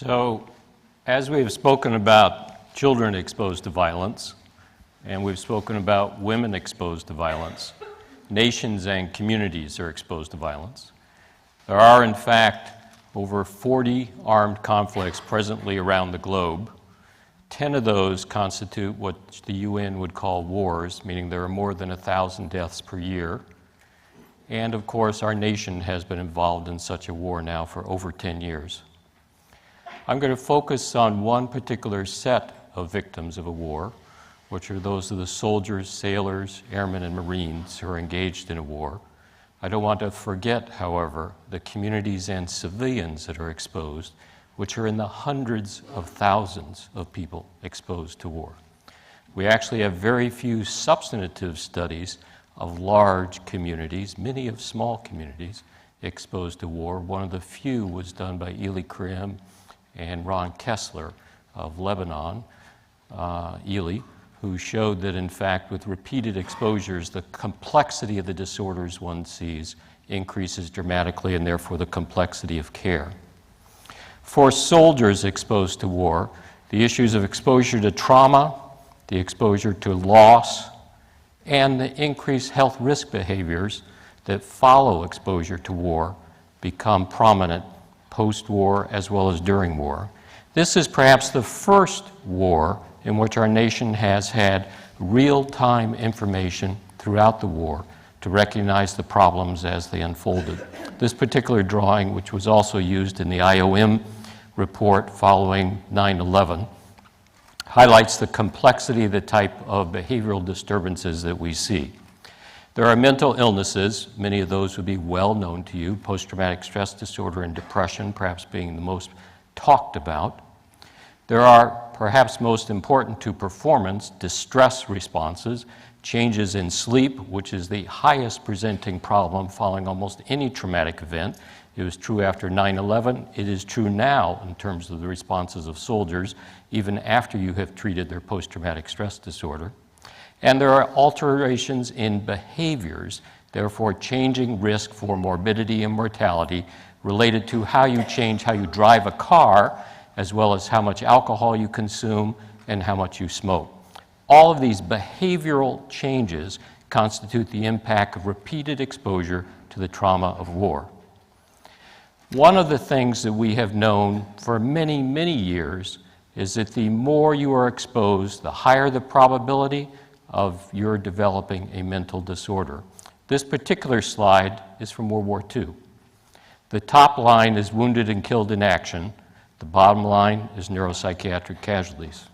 So, as we have spoken about children exposed to violence, and we've spoken about women exposed to violence, nations and communities are exposed to violence. There are, in fact, over 40 armed conflicts presently around the globe. 10 of those constitute what the UN would call wars, meaning there are more than 1,000 deaths per year. And of course, our nation has been involved in such a war now for over 10 years. I'm going to focus on one particular set of victims of a war, which are those of the soldiers, sailors, airmen, and Marines who are engaged in a war. I don't want to forget, however, the communities and civilians that are exposed, which are in the hundreds of thousands of people exposed to war. We actually have very few substantive studies of large communities, many of small communities exposed to war. One of the few was done by Eli Krim and Ron Kessler of Lebanon, Eli, who showed that, in fact, with repeated exposures, the complexity of the disorders one sees increases dramatically, and therefore the complexity of care. For soldiers exposed to war, the issues of exposure to trauma, the exposure to loss, and the increased health risk behaviors that follow exposure to war become prominent post-war as well as during war. This is perhaps the first war in which our nation has had real-time information throughout the war to recognize the problems as they unfolded. This particular drawing, which was also used in the IOM report following 9/11, highlights the complexity of the type of behavioral disturbances that we see. There are mental illnesses, many of those would be well known to you, post-traumatic stress disorder and depression perhaps being the most talked about. There are, perhaps most important to performance, distress responses, changes in sleep, which is the highest presenting problem following almost any traumatic event. It was true after 9/11. It is true now in terms of the responses of soldiers, even after you have treated their post-traumatic stress disorder. And there are alterations in behaviors, therefore changing risk for morbidity and mortality related to how you change how you drive a car, as well as how much alcohol you consume and how much you smoke. All of these behavioral changes constitute the impact of repeated exposure to the trauma of war. One of the things that we have known for many, many years is that the more you are exposed, the higher the probability of your developing a mental disorder. This particular slide is from World War II. The top line is wounded and killed in action. The bottom line is neuropsychiatric casualties.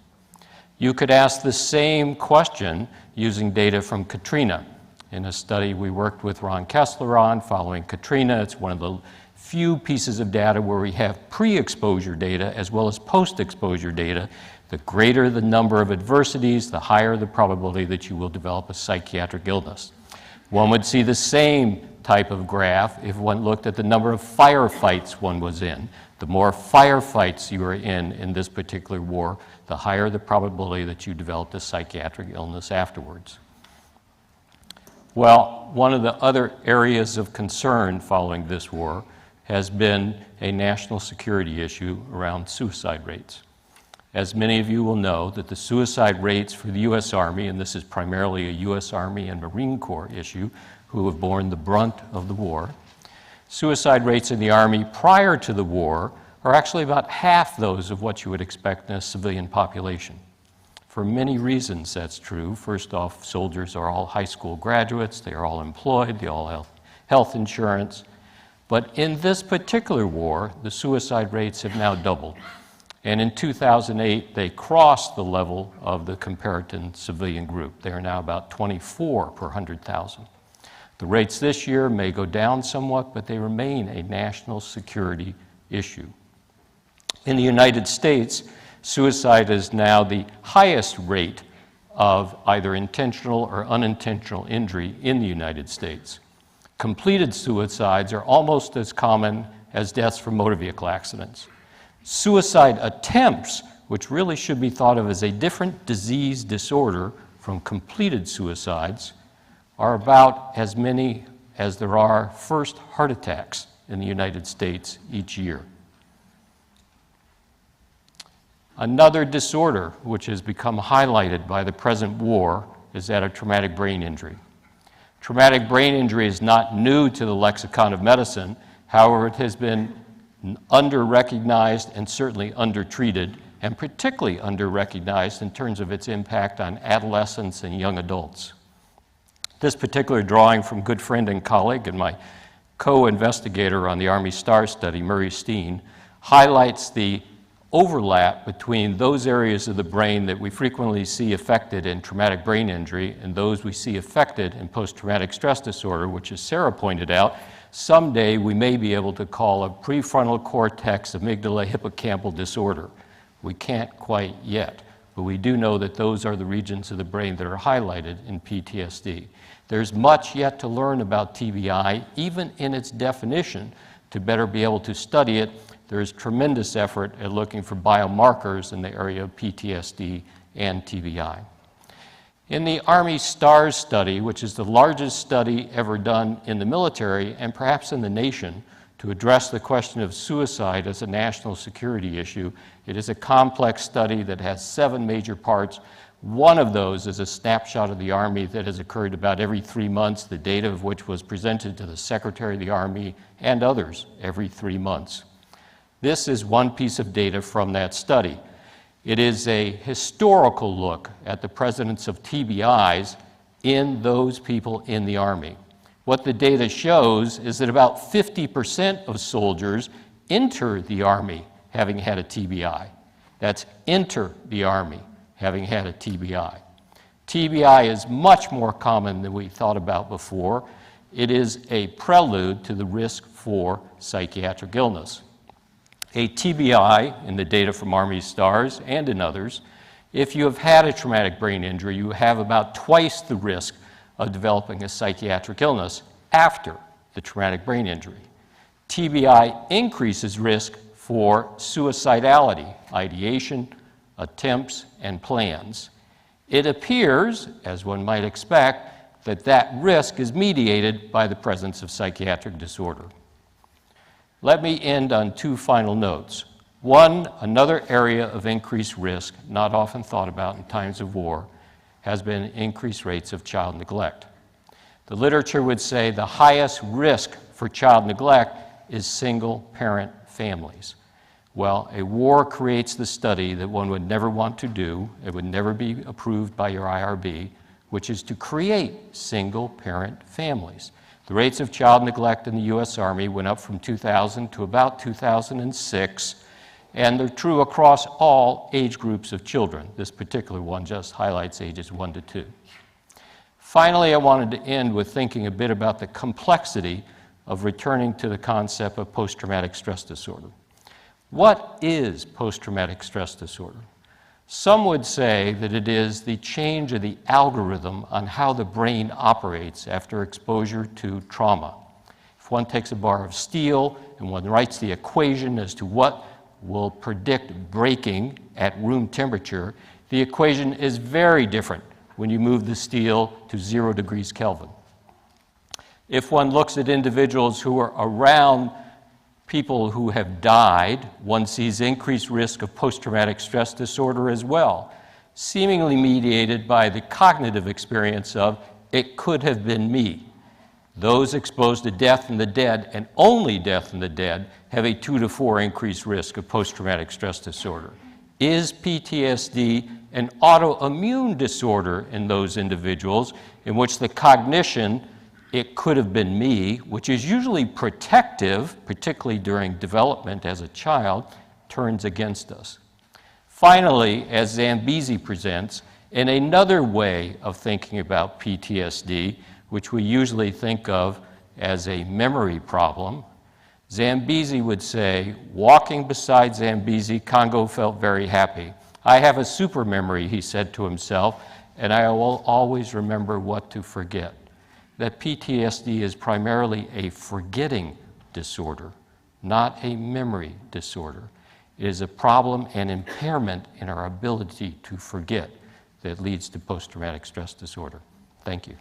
You could ask the same question using data from Katrina. In a study we worked with Ron Kessler on following Katrina, it's one of the few pieces of data where we have pre-exposure data as well as post-exposure data. The greater the number of adversities, the higher the probability that you will develop a psychiatric illness. One would see the same type of graph if one looked at the number of firefights one was in. The more firefights you are in this particular war, the higher the probability that you developed a psychiatric illness afterwards. Well, one of the other areas of concern following this war has been a national security issue around suicide rates. As many of you will know, that the suicide rates for the U.S. Army, and this is primarily a U.S. Army and Marine Corps issue, who have borne the brunt of the war, suicide rates in the Army prior to the war are actually about half those of what you would expect in a civilian population. For many reasons that's true. First off, soldiers are all high school graduates, they are all employed, they all have health insurance. But in this particular war, the suicide rates have now doubled. And in 2008, they crossed the level of the comparative civilian group. They are now about 24 per 100,000. The rates this year may go down somewhat, but they remain a national security issue. In the United States, suicide is now the highest rate of either intentional or unintentional injury in the United States. Completed suicides are almost as common as deaths from motor vehicle accidents. Suicide attempts, which really should be thought of as a different disease disorder from completed suicides, are about as many as there are first heart attacks in the United States each year. Another disorder which has become highlighted by the present war is that of traumatic brain injury. Traumatic brain injury is not new to the lexicon of medicine. However, it has been under-recognized and certainly under-treated, and particularly under-recognized in terms of its impact on adolescents and young adults. This particular drawing from good friend and colleague and my co-investigator on the Army STAR study, Murray Steen, highlights the overlap between those areas of the brain that we frequently see affected in traumatic brain injury and those we see affected in post-traumatic stress disorder, which, as Sarah pointed out, someday we may be able to call a prefrontal cortex amygdala hippocampal disorder. We can't quite yet, but we do know that those are the regions of the brain that are highlighted in PTSD. There's much yet to learn about TBI, even in its definition, to better be able to study it. There is tremendous effort at looking for biomarkers in the area of PTSD and TBI. In the Army STARS study, which is the largest study ever done in the military and perhaps in the nation to address the question of suicide as a national security issue, it is a complex study that has 7 major parts. One of those is a snapshot of the Army that has occurred about every 3 months, the data of which was presented to the Secretary of the Army and others every 3 months. This is one piece of data from that study. It is a historical look at the presence of TBIs in those people in the Army. What the data shows is that about 50% of soldiers enter the Army having had a TBI. That's enter the Army having had a TBI. TBI is much more common than we thought about before. It is a prelude to the risk for psychiatric illness. A TBI, in the data from Army STARS and in others, if you have had a traumatic brain injury, you have about twice the risk of developing a psychiatric illness after the traumatic brain injury. TBI increases risk for suicidality, ideation, attempts, and plans. It appears, as one might expect, that that risk is mediated by the presence of psychiatric disorder. Let me end on 2 final notes. One, another area of increased risk, not often thought about in times of war, has been increased rates of child neglect. The literature would say the highest risk for child neglect is single-parent families. Well, a war creates the study that one would never want to do, it would never be approved by your IRB, which is to create single-parent families. The rates of child neglect in the U.S. Army went up from 2000 to about 2006, and they're true across all age groups of children. This particular one just highlights ages 1 to 2. Finally, I wanted to end with thinking a bit about the complexity of returning to the concept of post-traumatic stress disorder. What is post-traumatic stress disorder? Some would say that it is the change of the algorithm on how the brain operates after exposure to trauma. If one takes a bar of steel and one writes the equation as to what will predict breaking at room temperature, the equation is very different when you move the steel to 0 degrees Kelvin. If one looks at individuals who are around people who have died, one sees increased risk of post-traumatic stress disorder as well, seemingly mediated by the cognitive experience of, it could have been me. Those exposed to death in the dead, and only death in the dead, have a 2 to 4 increased risk of post-traumatic stress disorder. Is PTSD an autoimmune disorder in those individuals in which the cognition, it could have been me, which is usually protective, particularly during development as a child, turns against us? Finally, as Zambezi presents, in another way of thinking about PTSD, which we usually think of as a memory problem, Zambezi would say, walking beside Zambezi, Congo felt very happy. I have a super memory, he said to himself, and I will always remember what to forget. That PTSD is primarily a forgetting disorder, not a memory disorder. It is a problem and impairment in our ability to forget that leads to post-traumatic stress disorder. Thank you.